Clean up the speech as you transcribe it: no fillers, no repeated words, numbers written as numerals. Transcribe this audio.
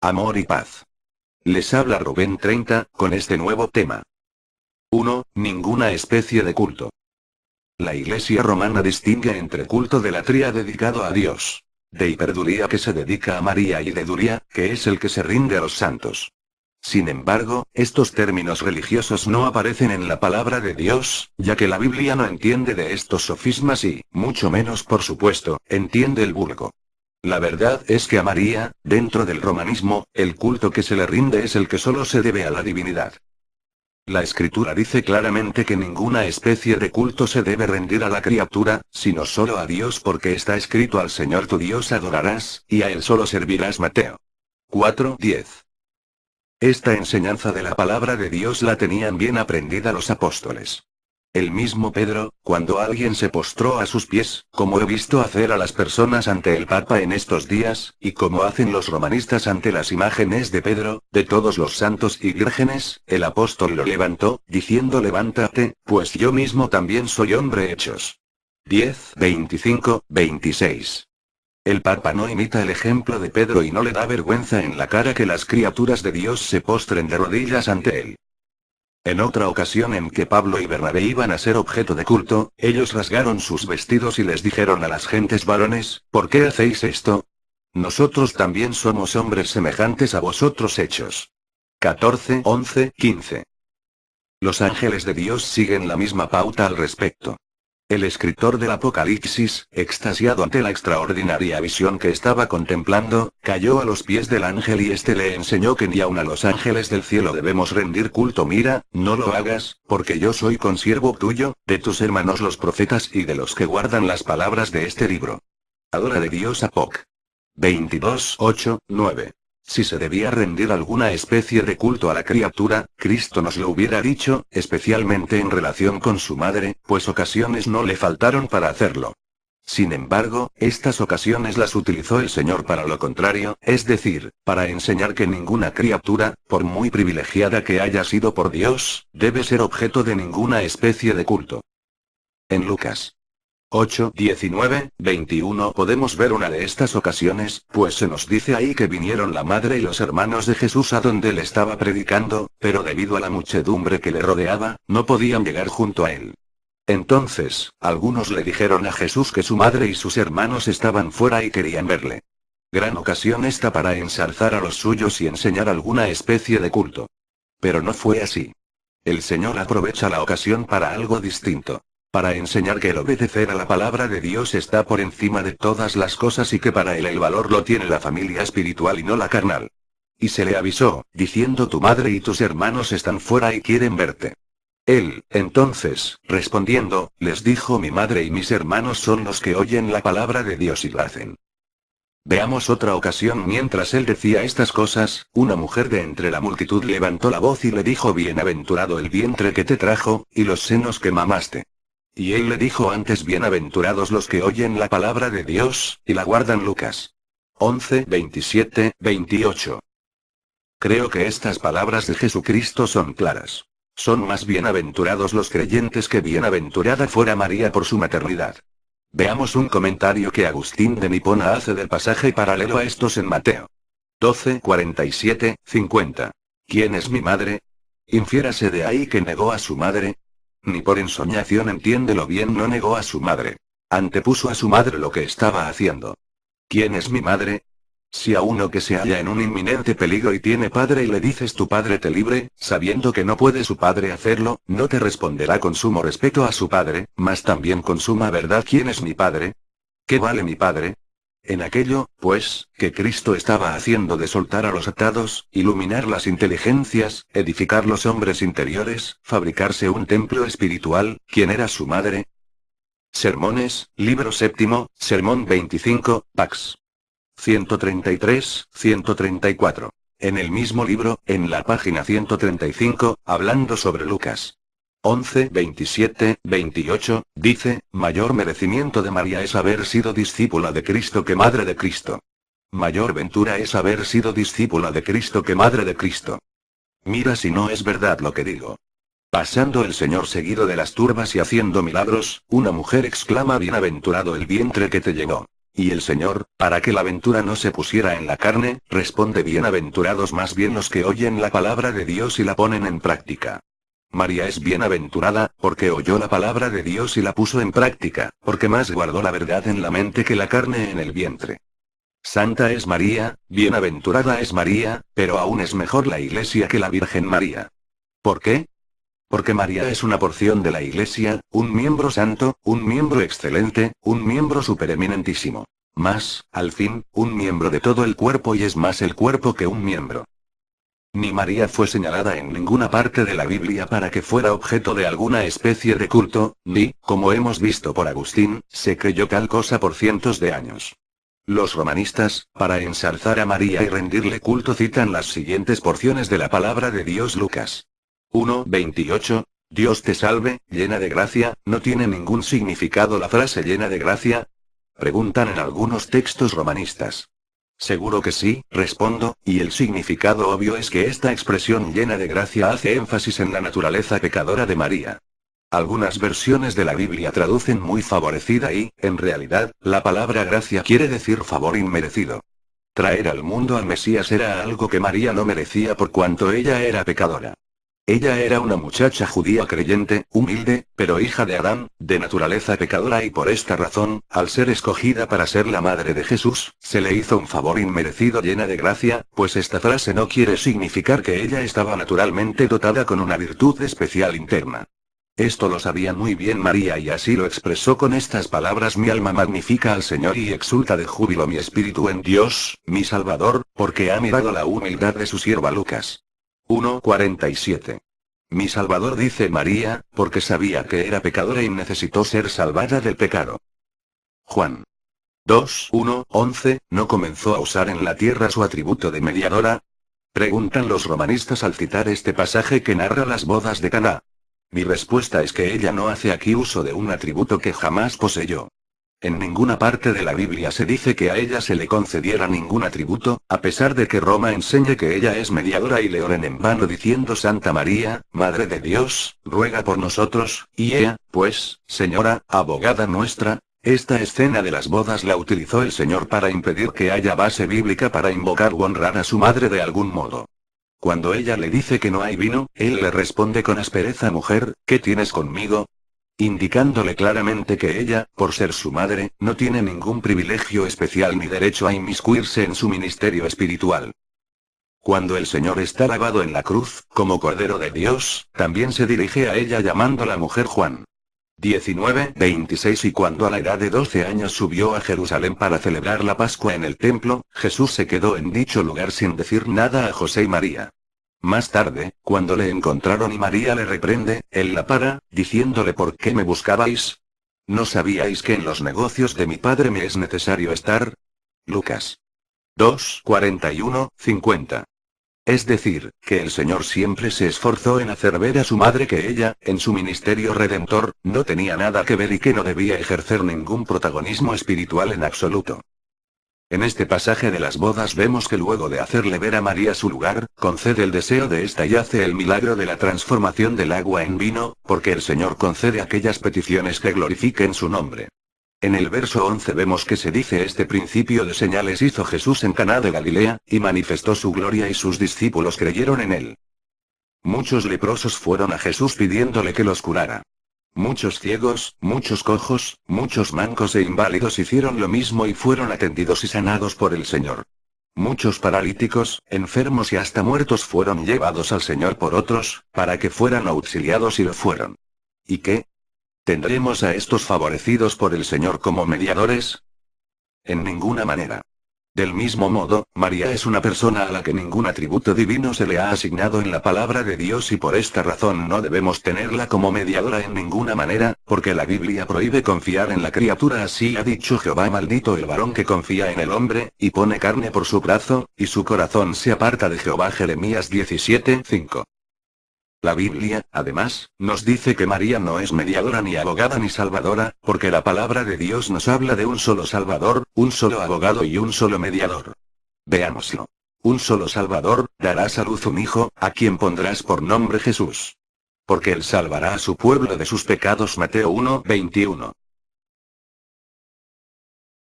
Amor y paz. Les habla Rubén 30, con este nuevo tema. 1. Ninguna especie de culto. La Iglesia romana distingue entre culto de latría dedicado a Dios, de hiperduría que se dedica a María y de duría, que es el que se rinde a los santos. Sin embargo, estos términos religiosos no aparecen en la palabra de Dios, ya que la Biblia no entiende de estos sofismas y, mucho menos por supuesto, entiende el vulgo. La verdad es que a María, dentro del romanismo, el culto que se le rinde es el que solo se debe a la divinidad. La Escritura dice claramente que ninguna especie de culto se debe rendir a la criatura, sino solo a Dios, porque está escrito: al Señor tu Dios adorarás, y a Él solo servirás. Mateo 4:10. Esta enseñanza de la palabra de Dios la tenían bien aprendida los apóstoles. El mismo Pedro, cuando alguien se postró a sus pies, como he visto hacer a las personas ante el Papa en estos días, y como hacen los romanistas ante las imágenes de Pedro, de todos los santos y vírgenes, el apóstol lo levantó, diciendo: levántate, pues yo mismo también soy hombre. Hechos 10:25-26. El Papa no imita el ejemplo de Pedro y no le da vergüenza en la cara que las criaturas de Dios se postren de rodillas ante él. En otra ocasión en que Pablo y Bernabé iban a ser objeto de culto, ellos rasgaron sus vestidos y les dijeron a las gentes: varones, ¿por qué hacéis esto? Nosotros también somos hombres semejantes a vosotros. Hechos 14:11-15. Los ángeles de Dios siguen la misma pauta al respecto. El escritor del Apocalipsis, extasiado ante la extraordinaria visión que estaba contemplando, cayó a los pies del ángel y éste le enseñó que ni aun a los ángeles del cielo debemos rendir culto. Mira, no lo hagas, porque yo soy consiervo tuyo, de tus hermanos los profetas y de los que guardan las palabras de este libro. Adora de Dios. Apoc 22:8-9. Si se debía rendir alguna especie de culto a la criatura, Cristo nos lo hubiera dicho, especialmente en relación con su madre, pues ocasiones no le faltaron para hacerlo. Sin embargo, estas ocasiones las utilizó el Señor para lo contrario, es decir, para enseñar que ninguna criatura, por muy privilegiada que haya sido por Dios, debe ser objeto de ninguna especie de culto. En Lucas 8:19-21 podemos ver una de estas ocasiones, pues se nos dice ahí que vinieron la madre y los hermanos de Jesús a donde él estaba predicando, pero debido a la muchedumbre que le rodeaba, no podían llegar junto a él. Entonces, algunos le dijeron a Jesús que su madre y sus hermanos estaban fuera y querían verle. Gran ocasión esta para ensalzar a los suyos y enseñar alguna especie de culto. Pero no fue así. El Señor aprovecha la ocasión para algo distinto. Para enseñar que el obedecer a la palabra de Dios está por encima de todas las cosas y que para él el valor lo tiene la familia espiritual y no la carnal. Y se le avisó, diciendo: tu madre y tus hermanos están fuera y quieren verte. Él, entonces, respondiendo, les dijo: mi madre y mis hermanos son los que oyen la palabra de Dios y la hacen. Veamos otra ocasión. Mientras él decía estas cosas, una mujer de entre la multitud levantó la voz y le dijo: bienaventurado el vientre que te trajo, y los senos que mamaste. Y él le dijo antes: bienaventurados los que oyen la palabra de Dios, y la guardan. Lucas 11:27-28. Creo que estas palabras de Jesucristo son claras. Son más bienaventurados los creyentes que bienaventurada fuera María por su maternidad. Veamos un comentario que Agustín de Nipona hace del pasaje paralelo a estos en Mateo 12:47-50. ¿Quién es mi madre? Infiérase de ahí que negó a su madre. Ni por ensoñación, entiéndelo bien, no negó a su madre. Antepuso a su madre lo que estaba haciendo. ¿Quién es mi madre? Si a uno que se halla en un inminente peligro y tiene padre y le dices: tu padre te libre, sabiendo que no puede su padre hacerlo, no te responderá con sumo respeto a su padre, mas también con suma verdad: ¿quién es mi padre? ¿Qué vale mi padre? En aquello, pues, que Cristo estaba haciendo de soltar a los atados, iluminar las inteligencias, edificar los hombres interiores, fabricarse un templo espiritual, ¿quién era su madre? Sermones, libro séptimo, sermón 25, Pax 133-134. En el mismo libro, en la página 135, hablando sobre Lucas 11:27-28, dice: mayor merecimiento de María es haber sido discípula de Cristo que madre de Cristo. Mayor ventura es haber sido discípula de Cristo que madre de Cristo. Mira si no es verdad lo que digo. Pasando el Señor seguido de las turbas y haciendo milagros, una mujer exclama: bienaventurado el vientre que te llevó. Y el Señor, para que la aventura no se pusiera en la carne, responde: bienaventurados más bien los que oyen la palabra de Dios y la ponen en práctica. María es bienaventurada, porque oyó la palabra de Dios y la puso en práctica, porque más guardó la verdad en la mente que la carne en el vientre. Santa es María, bienaventurada es María, pero aún es mejor la Iglesia que la Virgen María. ¿Por qué? Porque María es una porción de la Iglesia, un miembro santo, un miembro excelente, un miembro supereminentísimo. Más, al fin, un miembro de todo el cuerpo, y es más el cuerpo que un miembro. Ni María fue señalada en ninguna parte de la Biblia para que fuera objeto de alguna especie de culto, ni, como hemos visto por Agustín, se creyó tal cosa por cientos de años. Los romanistas, para ensalzar a María y rendirle culto, citan las siguientes porciones de la palabra de Dios: Lucas 1:28, Dios te salve, llena de gracia. ¿No tiene ningún significado la frase llena de gracia? Preguntan en algunos textos romanistas. Seguro que sí, respondo, y el significado obvio es que esta expresión llena de gracia hace énfasis en la naturaleza pecadora de María. Algunas versiones de la Biblia traducen muy favorecida y, en realidad, la palabra gracia quiere decir favor inmerecido. Traer al mundo al Mesías era algo que María no merecía por cuanto ella era pecadora. Ella era una muchacha judía creyente, humilde, pero hija de Adán, de naturaleza pecadora, y por esta razón, al ser escogida para ser la madre de Jesús, se le hizo un favor inmerecido llena de gracia, pues esta frase no quiere significar que ella estaba naturalmente dotada con una virtud especial interna. Esto lo sabía muy bien María, y así lo expresó con estas palabras: mi alma magnifica al Señor y exulta de júbilo mi espíritu en Dios, mi Salvador, porque ha mirado la humildad de su sierva. Lucas 1:47. Mi Salvador, dice María, porque sabía que era pecadora y necesitó ser salvada del pecado. Juan 2:1-11, ¿no comenzó a usar en la tierra su atributo de mediadora? Preguntan los romanistas al citar este pasaje que narra las bodas de Caná. Mi respuesta es que ella no hace aquí uso de un atributo que jamás poseyó. En ninguna parte de la Biblia se dice que a ella se le concediera ningún atributo, a pesar de que Roma enseñe que ella es mediadora y le oren en vano diciendo: Santa María, Madre de Dios, ruega por nosotros. Y ella, pues, Señora, abogada nuestra. Esta escena de las bodas la utilizó el Señor para impedir que haya base bíblica para invocar u honrar a su madre de algún modo. Cuando ella le dice que no hay vino, él le responde con aspereza: mujer, ¿qué tienes conmigo? Indicándole claramente que ella, por ser su madre, no tiene ningún privilegio especial ni derecho a inmiscuirse en su ministerio espiritual. Cuando el Señor está lavado en la cruz, como Cordero de Dios, también se dirige a ella llamándola mujer. Juan 19:26. Y cuando a la edad de 12 años subió a Jerusalén para celebrar la Pascua en el templo, Jesús se quedó en dicho lugar sin decir nada a José y María. Más tarde, cuando le encontraron y María le reprende, él la para, diciéndole: ¿por qué me buscabais? ¿No sabíais que en los negocios de mi padre me es necesario estar? Lucas 2:41-50. Es decir, que el Señor siempre se esforzó en hacer ver a su madre que ella, en su ministerio redentor, no tenía nada que ver y que no debía ejercer ningún protagonismo espiritual en absoluto. En este pasaje de las bodas vemos que luego de hacerle ver a María su lugar, concede el deseo de ésta y hace el milagro de la transformación del agua en vino, porque el Señor concede aquellas peticiones que glorifiquen su nombre. En el verso 11 vemos que se dice: este principio de señales hizo Jesús en Caná de Galilea, y manifestó su gloria y sus discípulos creyeron en él. Muchos leprosos fueron a Jesús pidiéndole que los curara. Muchos ciegos, muchos cojos, muchos mancos e inválidos hicieron lo mismo y fueron atendidos y sanados por el Señor. Muchos paralíticos, enfermos y hasta muertos fueron llevados al Señor por otros, para que fueran auxiliados, y lo fueron. ¿Y qué? ¿Tendremos a estos favorecidos por el Señor como mediadores? En ninguna manera. Del mismo modo, María es una persona a la que ningún atributo divino se le ha asignado en la palabra de Dios, y por esta razón no debemos tenerla como mediadora en ninguna manera, porque la Biblia prohíbe confiar en la criatura. Así ha dicho Jehová: maldito el varón que confía en el hombre, y pone carne por su brazo, y su corazón se aparta de Jehová. Jeremías 17:5. La Biblia, además, nos dice que María no es mediadora ni abogada ni salvadora, porque la palabra de Dios nos habla de un solo Salvador, un solo abogado y un solo mediador. Veámoslo. Un solo Salvador: darás a luz un hijo, a quien pondrás por nombre Jesús. Porque él salvará a su pueblo de sus pecados. Mateo 1:21.